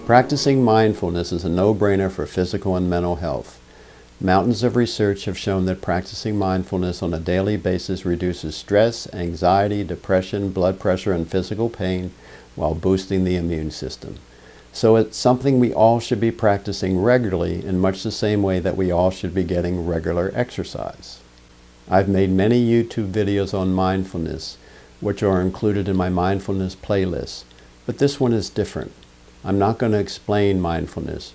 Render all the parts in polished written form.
Practicing mindfulness is a no-brainer for physical and mental health. Mountains of research have shown that practicing mindfulness on a daily basis reduces stress, anxiety, depression, blood pressure, and physical pain while boosting the immune system. So it's something we all should be practicing regularly in much the same way that we all should be getting regular exercise. I've made many YouTube videos on mindfulness, which are included in my mindfulness playlist, but this one is different. I'm not going to explain mindfulness.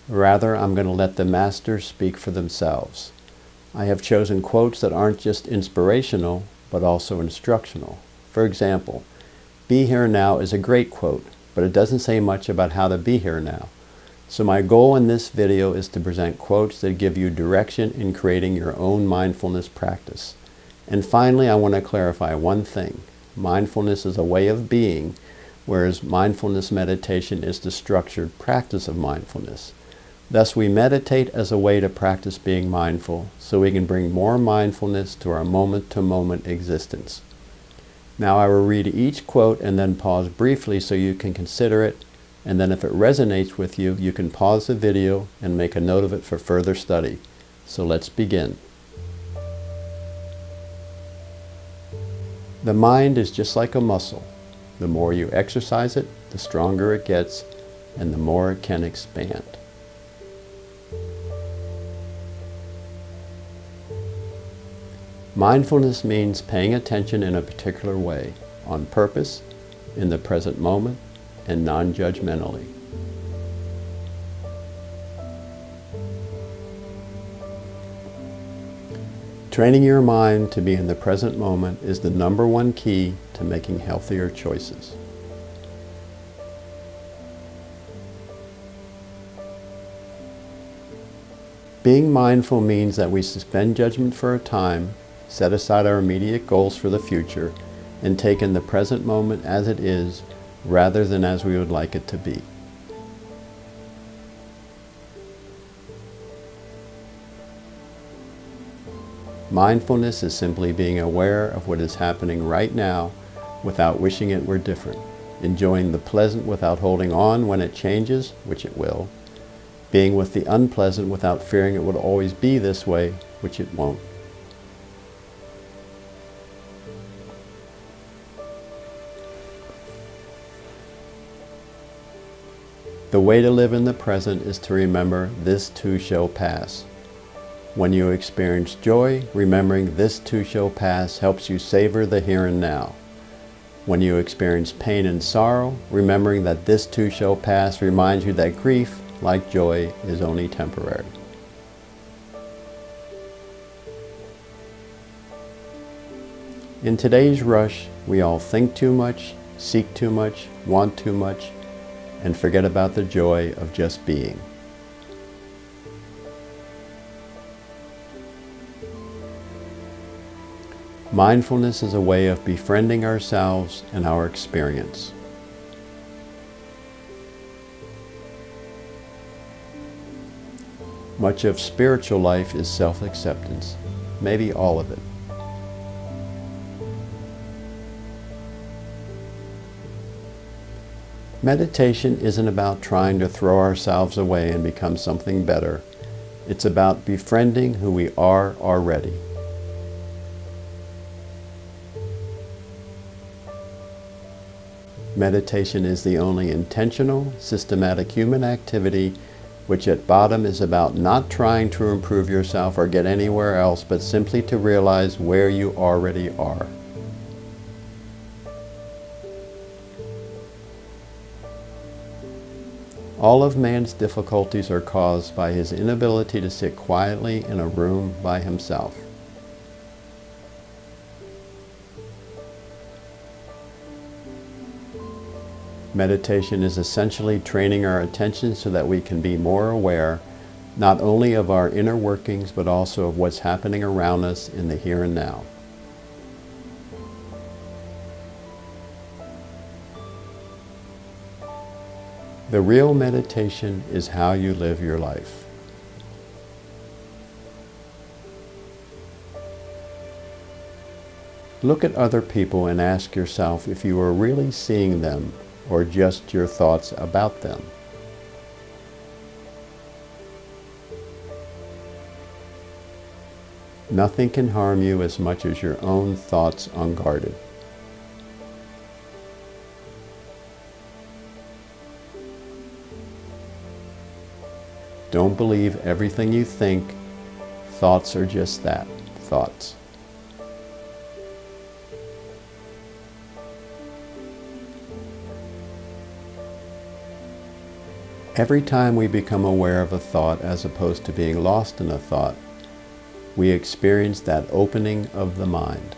Rather, I'm going to let the masters speak for themselves. I have chosen quotes that aren't just inspirational, but also instructional. For example, "Be here now" is a great quote, but it doesn't say much about how to be here now. So my goal in this video is to present quotes that give you direction in creating your own mindfulness practice. And finally, I want to clarify one thing. Mindfulness is a way of being, whereas mindfulness meditation is the structured practice of mindfulness. Thus, we meditate as a way to practice being mindful, so we can bring more mindfulness to our moment-to-moment existence. Now I will read each quote and then pause briefly so you can consider it, and then if it resonates with you, you can pause the video and make a note of it for further study. So let's begin. The mind is just like a muscle. The more you exercise it, the stronger it gets, and the more it can expand. Mindfulness means paying attention in a particular way, on purpose, in the present moment, and non-judgmentally. Training your mind to be in the present moment is the #1 key to making healthier choices. Being mindful means that we suspend judgment for a time, set aside our immediate goals for the future, and take in the present moment as it is, rather than as we would like it to be. Mindfulness is simply being aware of what is happening right now without wishing it were different, enjoying the pleasant without holding on when it changes, which it will, being with the unpleasant without fearing it would always be this way, which it won't. The way to live in the present is to remember this too shall pass. When you experience joy, remembering this too shall pass helps you savor the here and now. When you experience pain and sorrow, remembering that this too shall pass reminds you that grief, like joy, is only temporary. In today's rush, we all think too much, seek too much, want too much, and forget about the joy of just being. Mindfulness is a way of befriending ourselves and our experience. Much of spiritual life is self-acceptance, maybe all of it. Meditation isn't about trying to throw ourselves away and become something better. It's about befriending who we are already. Meditation is the only intentional, systematic human activity which at bottom is about not trying to improve yourself or get anywhere else, but simply to realize where you already are. All of man's difficulties are caused by his inability to sit quietly in a room by himself. Meditation is essentially training our attention so that we can be more aware, not only of our inner workings, but also of what's happening around us in the here and now. The real meditation is how you live your life. Look at other people and ask yourself if you are really seeing them or just your thoughts about them. Nothing can harm you as much as your own thoughts unguarded. Don't believe everything you think. Thoughts are just that, thoughts. Every time we become aware of a thought as opposed to being lost in a thought, we experience that opening of the mind.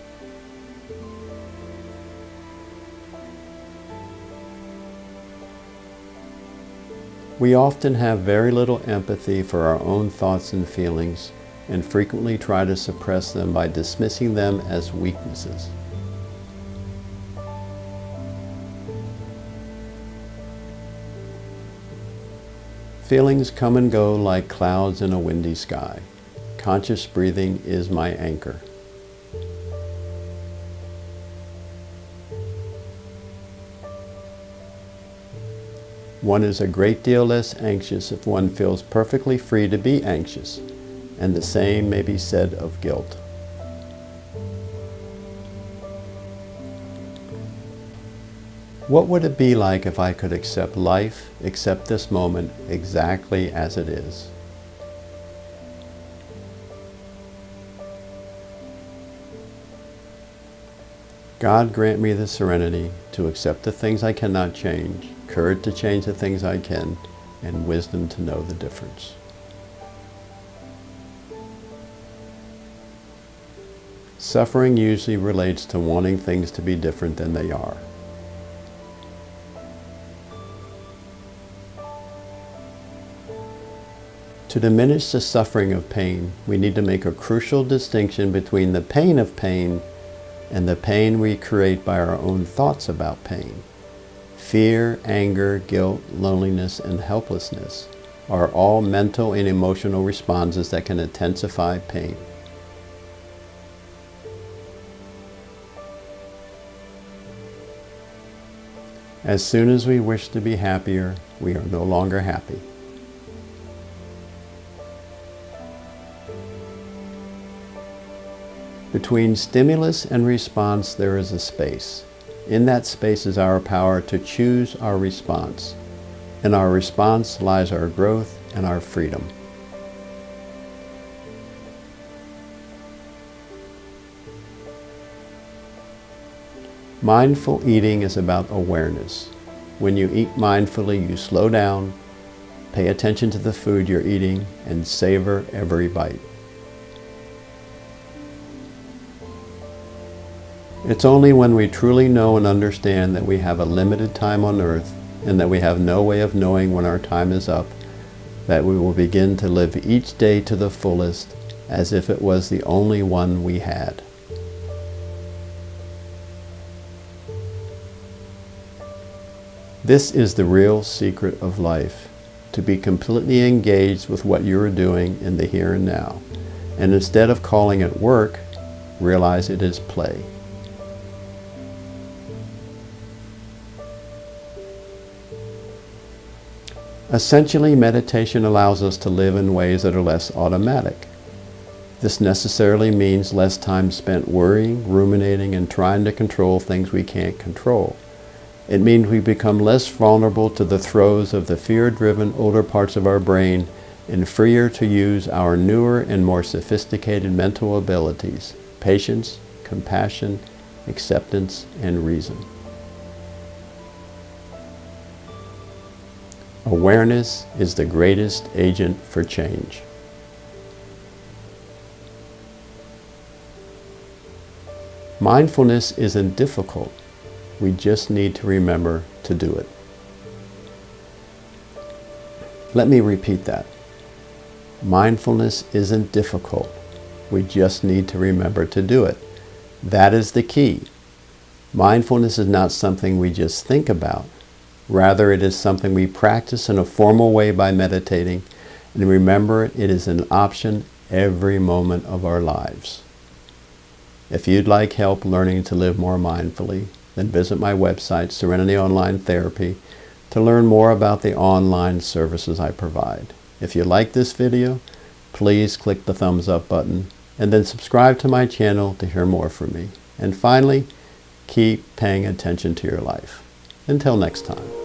We often have very little empathy for our own thoughts and feelings, and frequently try to suppress them by dismissing them as weaknesses. Feelings come and go like clouds in a windy sky. Conscious breathing is my anchor. One is a great deal less anxious if one feels perfectly free to be anxious, and the same may be said of guilt. What would it be like if I could accept life, accept this moment exactly as it is? God grant me the serenity to accept the things I cannot change, courage to change the things I can, and wisdom to know the difference. Suffering usually relates to wanting things to be different than they are. To diminish the suffering of pain, we need to make a crucial distinction between the pain of pain and the pain we create by our own thoughts about pain. Fear, anger, guilt, loneliness, and helplessness are all mental and emotional responses that can intensify pain. As soon as we wish to be happier, we are no longer happy. Between stimulus and response, there is a space. In that space is our power to choose our response. In our response lies our growth and our freedom. Mindful eating is about awareness. When you eat mindfully, you slow down, pay attention to the food you're eating, and savor every bite. It's only when we truly know and understand that we have a limited time on earth and that we have no way of knowing when our time is up that we will begin to live each day to the fullest as if it was the only one we had. This is the real secret of life, to be completely engaged with what you are doing in the here and now, and instead of calling it work, realize it is play. Essentially, meditation allows us to live in ways that are less automatic. This necessarily means less time spent worrying, ruminating, and trying to control things we can't control. It means we become less vulnerable to the throes of the fear-driven older parts of our brain and freer to use our newer and more sophisticated mental abilities, patience, compassion, acceptance, and reason. Awareness is the greatest agent for change. Mindfulness isn't difficult. We just need to remember to do it. Let me repeat that. Mindfulness isn't difficult. We just need to remember to do it. That is the key. Mindfulness is not something we just think about. Rather, it is something we practice in a formal way by meditating, and remember, it is an option every moment of our lives. If you'd like help learning to live more mindfully, then visit my website, Serenity Online Therapy, to learn more about the online services I provide. If you like this video, please click the thumbs up button And then subscribe to my channel to hear more from me. And finally, keep paying attention to your life. Until next time.